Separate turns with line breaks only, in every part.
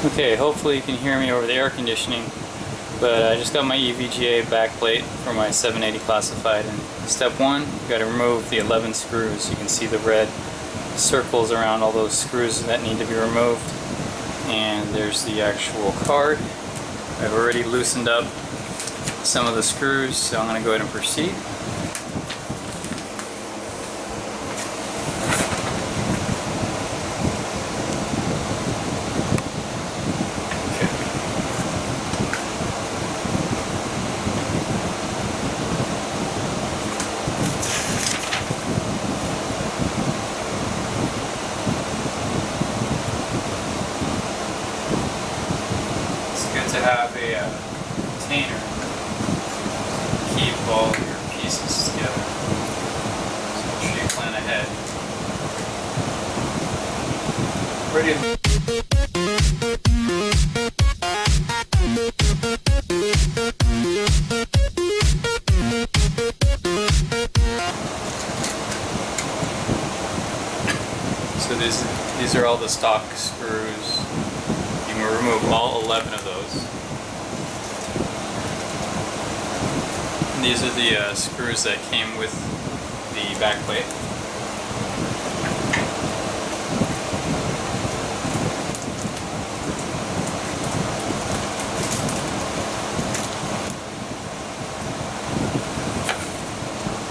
Okay, hopefully you can hear me over the air conditioning, but I just got my EVGA backplate for my 780 Classified, and step one, you got to remove the 11 screws. You can see the red circles around all those screws that need to be removed, and there's the actual card. I've already loosened up some of the screws, so I'm going to go ahead and proceed. To have a container to keep all your pieces together. So make sure you plan ahead. Ready? So these are all the stock screws. You can remove all 11 of those. And these are the screws that came with the backplate.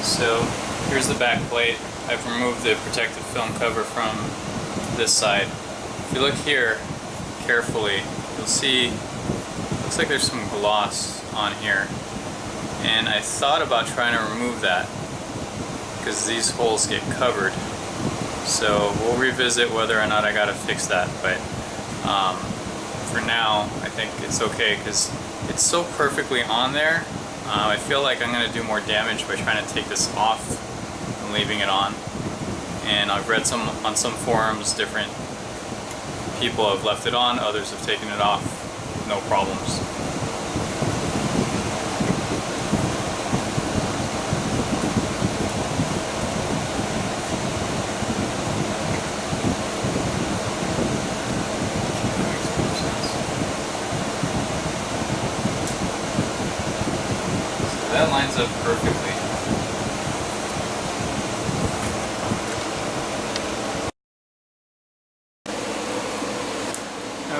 So here's the backplate. I've removed the protective film cover from this side. If you look here carefully, you'll see looks like there's some gloss on here, and I thought about trying to remove that because these holes get covered. So we'll revisit whether or not I gotta fix that, but for now I think it's okay because it's so perfectly on there. I feel like I'm gonna do more damage by trying to take this off and leaving it on. And I've read on some forums, different people have left it on, others have taken it off, no problems. So that lines up perfectly.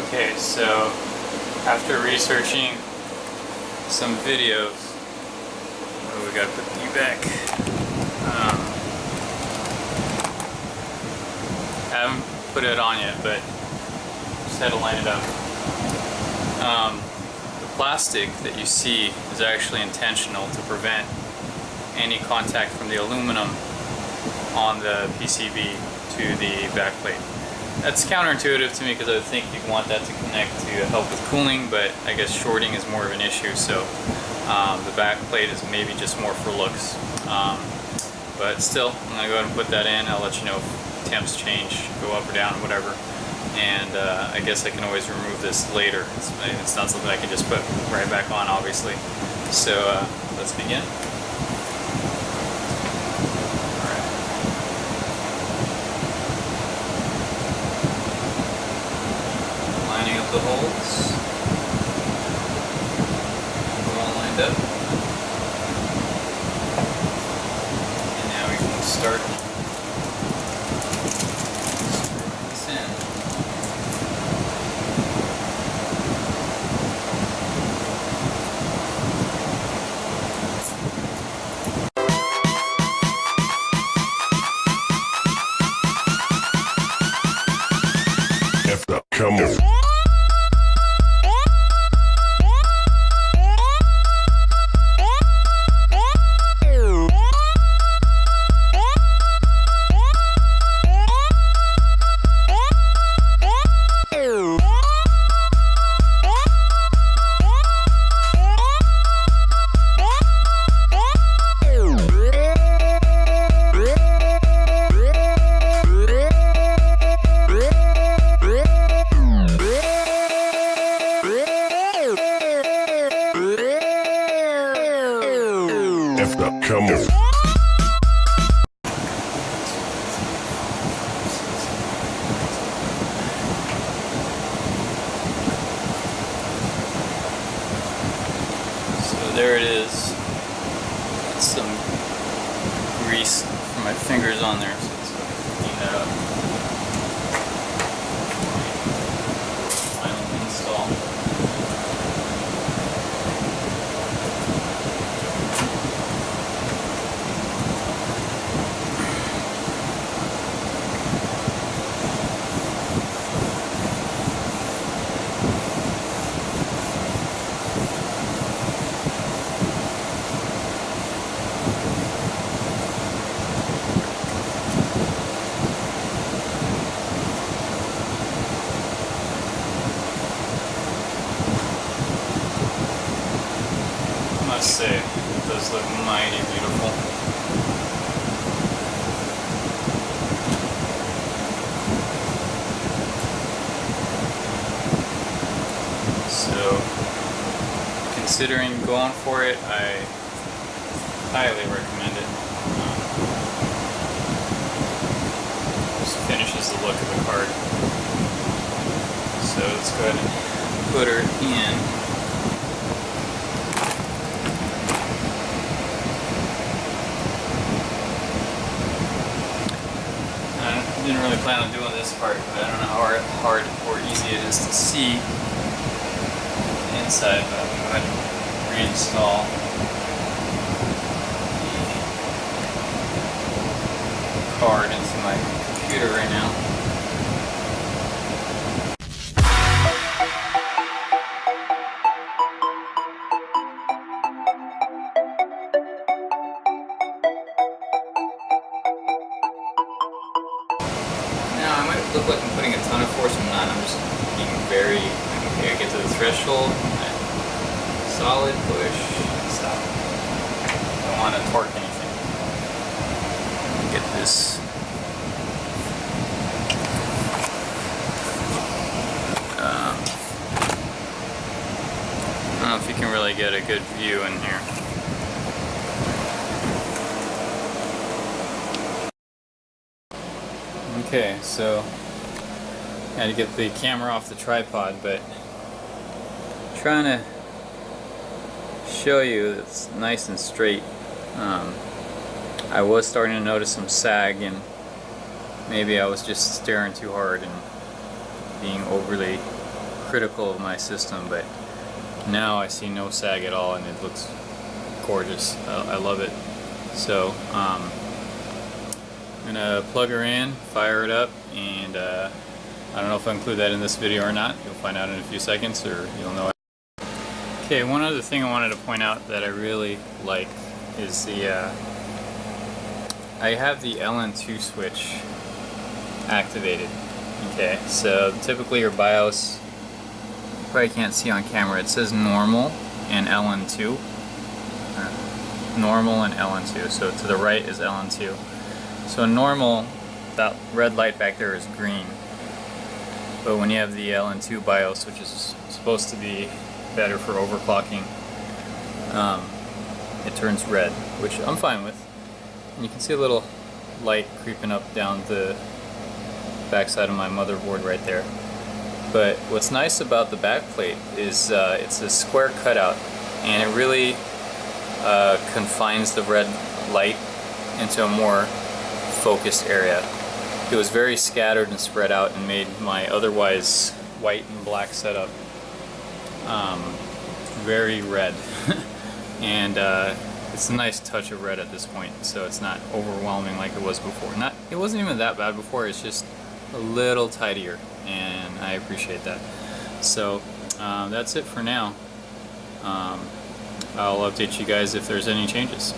Okay, so after researching some videos, oh, we gotta put you back. I haven't put it on yet, but just had to line it up. The plastic that you see is actually intentional to prevent any contact from the aluminum on the PCB to the backplate. That's counterintuitive to me because I would think you'd want that to connect to help with cooling, but I guess shorting is more of an issue, so the back plate is maybe just more for looks. But still, I'm going to go ahead and put that in. I'll let you know if temps change, go up or down, whatever. And I guess I can always remove this later. It's not something I can just put right back on, obviously. So let's begin. The holes. We're all lined up. And now we can start screwing this in.
Come on.
there it is. Got some grease from my fingers on there, so let's clean that up. Final install. I must say, it does look mighty beautiful. So, considering going for it, I highly recommend it. Just finishes the look of the card. So let's go ahead and put her in. I didn't really plan on doing this part, but I don't know how hard or easy it is to see inside, but I'm going to go ahead and reinstall the card into my computer right now. I might look like I'm putting a ton of force, I'm not. I'm just being very, okay, I get to the threshold, solid push, stop. I don't want to torque anything. Get this. I don't know if you can really get a good view in here. Okay, so I had to get the camera off the tripod, but I'm trying to show you it's nice and straight. I was starting to notice some sag, and maybe I was just staring too hard and being overly critical of my system, but now I see no sag at all and it looks gorgeous. I love it. So I'm gonna plug her in, fire it up, and I don't know if I include that in this video or not. You'll find out in a few seconds, or you'll know. Okay, one other thing I wanted to point out that I really like is the I have the LN2 switch activated. Okay, so typically your BIOS, you probably can't see on camera, it says normal and LN2. Normal and LN2, so to the right is LN2. So normal, that red light back there is green. But when you have the LN2 BIOS, which is supposed to be better for overclocking, it turns red, which I'm fine with. And you can see a little light creeping up down the backside of my motherboard right there. But what's nice about the backplate is it's a square cutout, and it really confines the red light into a more focused area. It was very scattered and spread out and made my otherwise white and black setup very red. And it's a nice touch of red at this point, so it's not overwhelming like it was before. It wasn't even that bad before, it's just a little tidier, and I appreciate that. So that's it for now. I'll update you guys if there's any changes.